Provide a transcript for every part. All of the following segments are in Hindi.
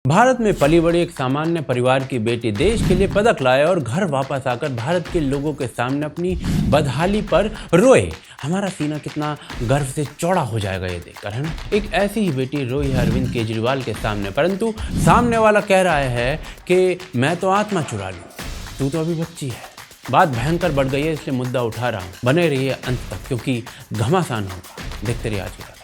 भारत में पली बड़ी एक सामान्य परिवार की बेटी देश के लिए पदक लाए और घर वापस आकर भारत के लोगों के सामने अपनी बदहाली पर रोए। हमारा सीना कितना गर्व से चौड़ा हो जाएगा ये देखकर, है ना। एक ऐसी ही बेटी रोई है अरविंद केजरीवाल के सामने, परंतु सामने वाला कह रहा है कि मैं तो आत्मा चुरा लूँ, तू तो अभी बच्ची है। बात भयंकर बढ़ गई है, इसलिए मुद्दा उठा रहा हूँ। बने रहिए अंत तक, क्योंकि घमासान होगा। देखते रहिए आज की।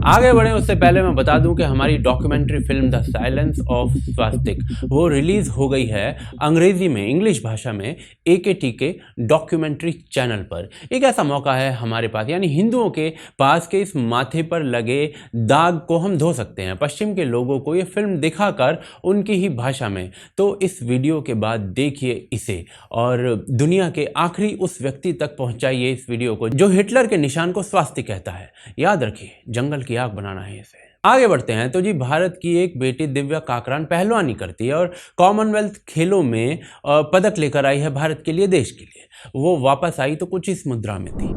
आगे बढ़े उससे पहले मैं बता दूं कि हमारी documentary film the silence of Swastik वो रिलीज हो गई है अंग्रेजी में, इंग्लिश भाषा में AKT के डॉक्यूमेंट्री चैनल पर। एक ऐसा मौका है हमारे पास, यानी हिंदुओं के पास के इस माथे पर लगे दाग को हम धो सकते हैं पश्चिम के लोगों को ये फिल्म दिखाकर उनकी ही भाषा में। तो इस वीडियो के बाद देखिए इसे और दुनिया के आखिरी उस व्यक्ति तक पहुंचाइए इस वीडियो को जो हिटलर के निशान को स्वास्तिक कहता है। याद रखिए, जंगल की आग बनाना है इसे। आगे बढ़ते हैं तो जी, भारत की एक बेटी दिव्या काकरान पहलवानी करती है और कॉमनवेल्थ खेलों में पदक लेकर आई है भारत के लिए, देश के लिए। वो वापस आई तो कुछ इस मुद्रा में थी।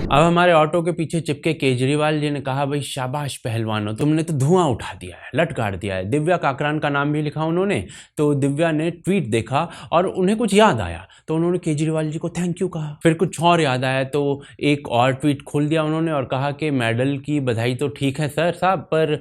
अब हमारे ऑटो के पीछे चिपके केजरीवाल जी ने कहा, भाई शाबाश पहलवानों, तुमने तो धुआं उठा दिया है, लटकाट दिया है। दिव्या काकरान का नाम भी लिखा उन्होंने, तो दिव्या ने ट्वीट देखा और उन्हें कुछ याद आया तो उन्होंने केजरीवाल जी को थैंक यू कहा। फिर कुछ और याद आया तो एक और ट्वीट खोल दिया उन्होंने और कहा कि मेडल की बधाई तो ठीक है सर साहब, पर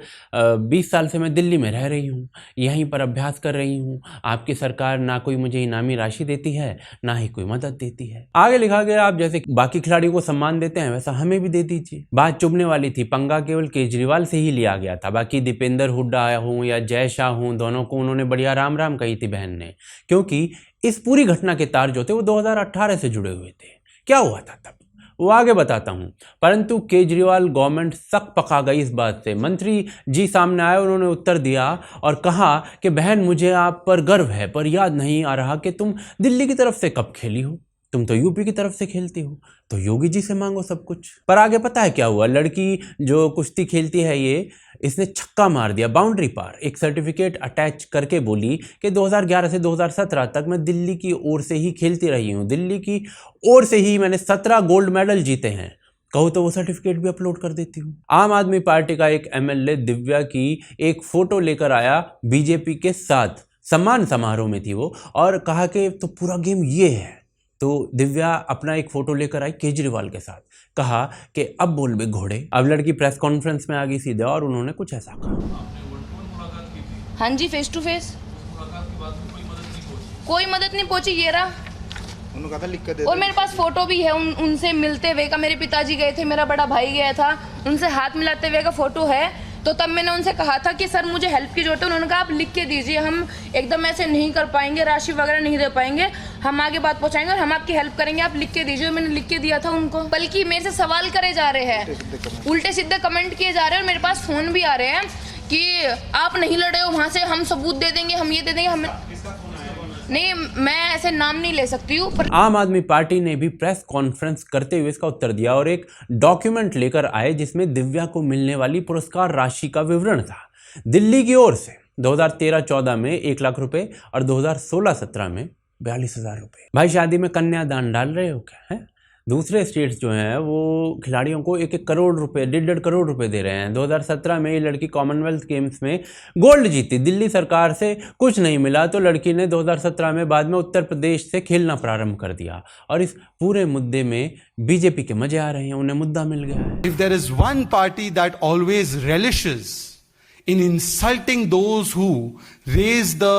20 साल से मैं दिल्ली में रह रही हूँ, यहीं पर अभ्यास कर रही हूँ। आपकी सरकार ना कोई मुझे इनामी राशि देती है, ना ही कोई मदद देती है। आगे लिखा गया, आप जैसे बाकी खिलाड़ियों को सम्मान देते हैं वैसा हमें भी दे दीजिए। बात चुभने वाली थी, पंगा केवल केजरीवाल से ही लिया गया था। बाकी दीपेंद्र हुड्डा हूं या जय शाह हूं, दोनों को उन्होंने बढ़िया राम राम कही थी बहन ने, क्योंकि इस पूरी घटना के तार जो थे वो 2018 से जुड़े हुए थे। क्या हुआ था तब वो आगे बताता हूं, परंतु केजरीवाल गवर्नमेंट सक पका गई इस बात से। मंत्री जी सामने आए, उन्होंने उत्तर दिया और कहा कि बहन मुझे आप पर गर्व है, पर याद नहीं आ रहा कि तुम दिल्ली की तरफ से कब खेली हो, तुम तो यूपी की तरफ से खेलती हो, तो योगी जी से मांगो सब कुछ। पर आगे पता है क्या हुआ, लड़की जो कुश्ती खेलती है इसने छक्का मार दिया बाउंड्री पार। एक सर्टिफिकेट अटैच करके बोली कि 2011 से 2017 तक मैं दिल्ली की ओर से ही खेलती रही हूँ, दिल्ली की ओर से ही मैंने 17 गोल्ड मेडल जीते हैं। कहो तो वो सर्टिफिकेट भी अपलोड कर देती हूँ। आम आदमी पार्टी का एक MLA दिव्या की एक फोटो लेकर आया बीजेपी के साथ, सम्मान समारोह में थी वो, और कहा कि तो पूरा गेम ये है। तो दिव्या अपना एक फोटो लेकर आई केजरीवाल के साथ, कहा कि अब बोल बे घोड़े। अब लड़की प्रेस कॉन्फ्रेंस में आ गई सीधे और उन्होंने कुछ ऐसा कहा। हाँ जी, फेस टू फेस कोई मदद नहीं पहुंची, ये रहा। उन्होंने कहा था लिख के दे, और मेरे पास फोटो भी है उनसे मिलते हुए का। मेरे पिताजी गए थे, मेरा बड़ा भाई गया था, उनसे हाथ मिलाते हुए का फोटो है। तो तब मैंने उनसे कहा था कि सर मुझे हेल्प की जरूरत है। उन्होंने कहा आप लिख के दीजिए, हम एकदम ऐसे नहीं कर पाएंगे, राशि वगैरह नहीं दे पाएंगे, हम आगे बात पहुंचाएंगे और हम आपकी हेल्प करेंगे, आप लिख के दीजिए। मैंने लिख के दिया था उनको। बल्कि मेरे से सवाल करे जा रहे हैं, उल्टे सीधे कमेंट किए जा रहे हैं और मेरे पास फोन भी आ रहे हैं कि आप नहीं लड़े हो वहां से, हम सबूत दे देंगे, हम ये दे देंगे। हम नहीं, मैं ऐसे नाम नहीं ले सकती हूँ। पर आम आदमी पार्टी ने भी प्रेस कॉन्फ्रेंस करते हुए इसका उत्तर दिया और एक डॉक्यूमेंट लेकर आए जिसमें दिव्या को मिलने वाली पुरस्कार राशि का विवरण था। दिल्ली की ओर से 2013-14 में 1 लाख रुपए और 2016-17 में 42,000 रुपए। भाई शादी में कन्यादान डाल रहे हो क्या है? दूसरे स्टेट्स जो हैं वो खिलाड़ियों को 1-1 करोड़ रुपए, 1.5 करोड़ रुपए दे रहे हैं। 2017 में ये लड़की कॉमनवेल्थ गेम्स में गोल्ड जीती, दिल्ली सरकार से कुछ नहीं मिला, तो लड़की ने 2017 में बाद में उत्तर प्रदेश से खेलना प्रारंभ कर दिया। और इस पूरे मुद्दे में बीजेपी के मजे आ रहे हैं, उन्हें मुद्दा मिल गया है। If there is one party that always relishes in insulting those who raise the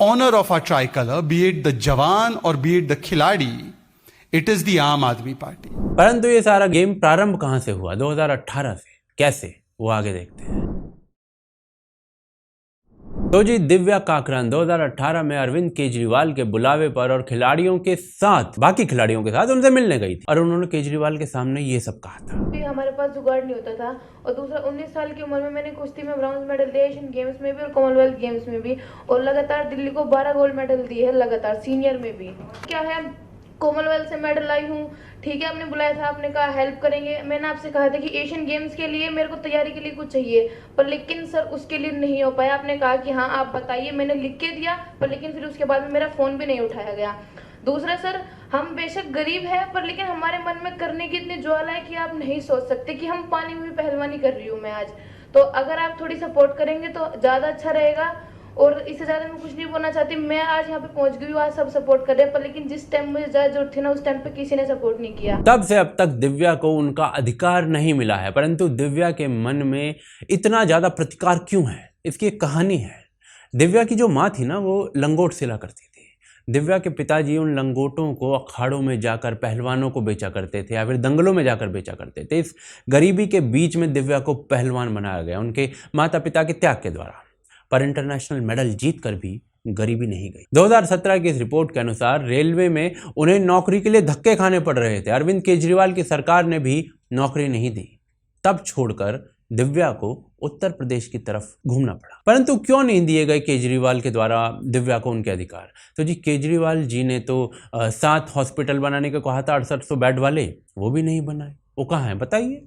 honor of our tricolor, be it the Jawan or be it the Khiladi, it is the Aam Aadmi Party. परंतु ये सारा गेम प्रारंभ कहां से हुआ? 2018 से। कैसे? वो आगे देखते हैं। तो जी, दिव्या काकरान 2018 में अरविंद केजरीवाल के बुलावे पर और खिलाड़ियों के साथ, बाकी खिलाड़ियों के साथ उनसे मिलने गई थी और उन्होंने केजरीवाल के सामने ये सब कहा था। हमारे पास जुगाड़ नहीं होता था। और दूसरा, 19 साल की उम्र में मैंने कुश्ती में ब्रॉन्ज मेडल दिया, एशियन गेम्स में भी और कॉमनवेल्थ गेम्स में भी, और लगातार दिल्ली को 12 गोल्ड मेडल दिए हैं लगातार, सीनियर में भी। क्या है, कॉमनवेल्थ से मेडल लाई हूँ, ठीक है। आपने बुलाया था, आपने कहा हेल्प करेंगे। मैंने आपसे कहा था कि एशियन गेम्स के लिए मेरे को तैयारी के लिए कुछ चाहिए, पर लेकिन सर उसके लिए नहीं हो पाया। आपने कहा कि हाँ आप बताइए, मैंने लिख के दिया, पर लेकिन फिर उसके बाद में मेरा फ़ोन भी नहीं उठाया गया। दूसरा सर, हम बेशक गरीब है पर लेकिन हमारे मन में करने की इतनी ज्वाला है कि आप नहीं सोच सकते कि हम पानी में भी पहलवानी कर रही हूँ मैं आज। तो अगर आप थोड़ी सपोर्ट करेंगे तो ज़्यादा अच्छा रहेगा। और इससे ज़्यादा मैं कुछ नहीं बोलना चाहती। मैं आज यहाँ पे पहुँच गई हूँ, आज सब सपोर्ट कर रहे हैं, पर लेकिन जिस टाइम मुझे ज़्यादा जरूरत थी ना, उस टाइम पे किसी ने सपोर्ट नहीं किया। तब से अब तक दिव्या को उनका अधिकार नहीं मिला है, परंतु दिव्या के मन में इतना ज़्यादा प्रतिकार क्यों है, इसकी एक कहानी है। दिव्या की जो माँ थी ना, वो लंगोट सिला करती थी। दिव्या के पिताजी उन लंगोटों को अखाड़ों में जाकर पहलवानों को बेचा करते थे या फिर दंगलों में जाकर बेचा करते थे। इस गरीबी के बीच में दिव्या को पहलवान बनाया गया उनके माता पिता के त्याग के द्वारा, पर इंटरनेशनल मेडल जीतकर भी गरीबी नहीं गई। 2017 की इस रिपोर्ट के अनुसार रेलवे में उन्हें नौकरी के लिए धक्के खाने पड़ रहे थे। अरविंद केजरीवाल की सरकार ने भी नौकरी नहीं दी। तब छोड़कर दिव्या को उत्तर प्रदेश की तरफ घूमना पड़ा। परंतु क्यों नहीं दिए गए केजरीवाल के द्वारा दिव्या को उनके अधिकार? तो जी, केजरीवाल जी ने तो 7 हॉस्पिटल बनाने को कहा था, 6800 बेड वाले, वो भी नहीं बनाए। वो कहाँ है बताइए?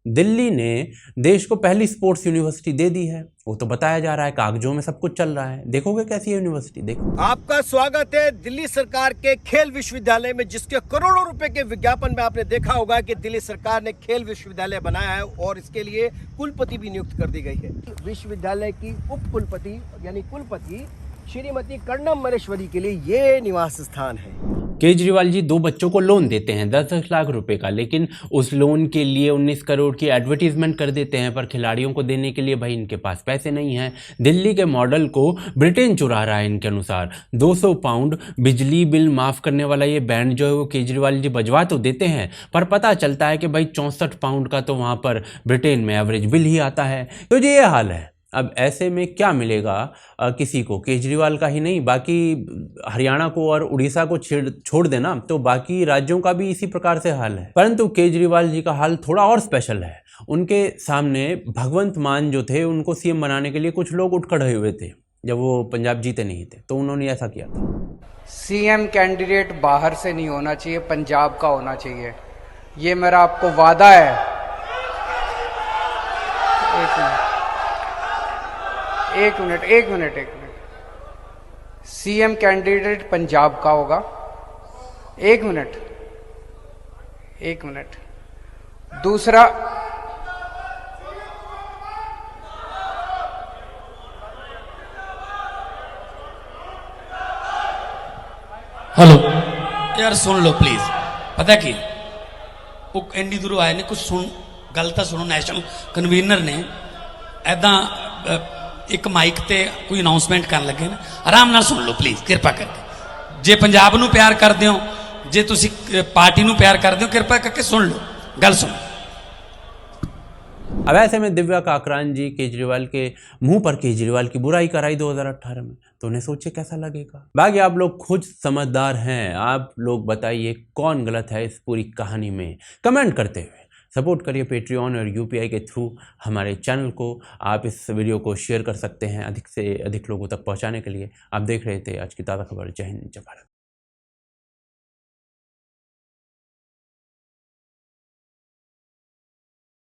दिल्ली ने देश को पहली स्पोर्ट्स यूनिवर्सिटी दे दी है, वो तो बताया जा रहा है, कागजों में सब कुछ चल रहा है। देखोगे कैसी है यूनिवर्सिटी? देखो। आपका स्वागत है दिल्ली सरकार के खेल विश्वविद्यालय में, जिसके करोड़ों रुपए के विज्ञापन में आपने देखा होगा कि दिल्ली सरकार ने खेल विश्वविद्यालय बनाया है और इसके लिए कुलपति भी नियुक्त कर दी गई है। विश्वविद्यालय की उप कुलपति यानी कुलपति श्रीमती कर्णम मरेश्वरी के लिए ये निवास स्थान है। केजरीवाल जी 2 बच्चों को लोन देते हैं 10-10 लाख रुपए का, लेकिन उस लोन के लिए 19 करोड़ की एडवर्टीजमेंट कर देते हैं, पर खिलाड़ियों को देने के लिए भाई इनके पास पैसे नहीं हैं। दिल्ली के मॉडल को ब्रिटेन चुरा रहा है इनके अनुसार। 200 पाउंड बिजली बिल माफ़ करने वाला ये बैंड जो है वो केजरीवाल जी बजवा तो देते हैं, पर पता चलता है कि भाई 64 पाउंड का तो वहाँ पर ब्रिटेन में एवरेज बिल ही आता है। तो ये हाल है। अब ऐसे में क्या मिलेगा किसी को? केजरीवाल का ही नहीं, बाकी हरियाणा को और उड़ीसा को छोड़ देना तो बाकी राज्यों का भी इसी प्रकार से हाल है। परंतु केजरीवाल जी का हाल थोड़ा और स्पेशल है। उनके सामने भगवंत मान जो थे, उनको सीएम बनाने के लिए कुछ लोग उठ खड़े हुए थे जब वो पंजाब जीते नहीं थे, तो उन्होंने ऐसा किया था। सीएम कैंडिडेट बाहर से नहीं होना चाहिए, पंजाब का होना चाहिए, ये मेरा आपको वादा है। एक मिनट। सीएम कैंडिडेट पंजाब का होगा। एक मिनट। दूसरा, हेलो यार, सुन लो प्लीज। पता की वो एंडी दूरों आए ने कुछ सुन गल तो सुनो। नेशनल कन्वीनर ने ऐदा एक माइक ते कोई अनाउंसमेंट कर लगे ना, आराम नाल सुन लो प्लीज, कृपा करके। जे पंजाब नूं प्यार करदे हो, जे तुसी पार्टी नूं प्यार करदे हो, कृपा करके सुन लो, गल सुनो। अब ऐसे में दिव्या काकरान जी केजरीवाल के मुंह पर केजरीवाल की बुराई कराई 2018 में, तो उन्हें सोचिए कैसा लगेगा। बाकी आप लोग खुद समझदार हैं, आप लोग बताइए कौन गलत है इस पूरी कहानी में, कमेंट करते हुए। सपोर्ट करिए पेट्रियन और यूपीआई के थ्रू हमारे चैनल को। आप इस वीडियो को शेयर कर सकते हैं अधिक से अधिक लोगों तक पहुंचाने के लिए। आप देख रहे थे आज की ताज़ा खबर। जय हिंद, जय भारत।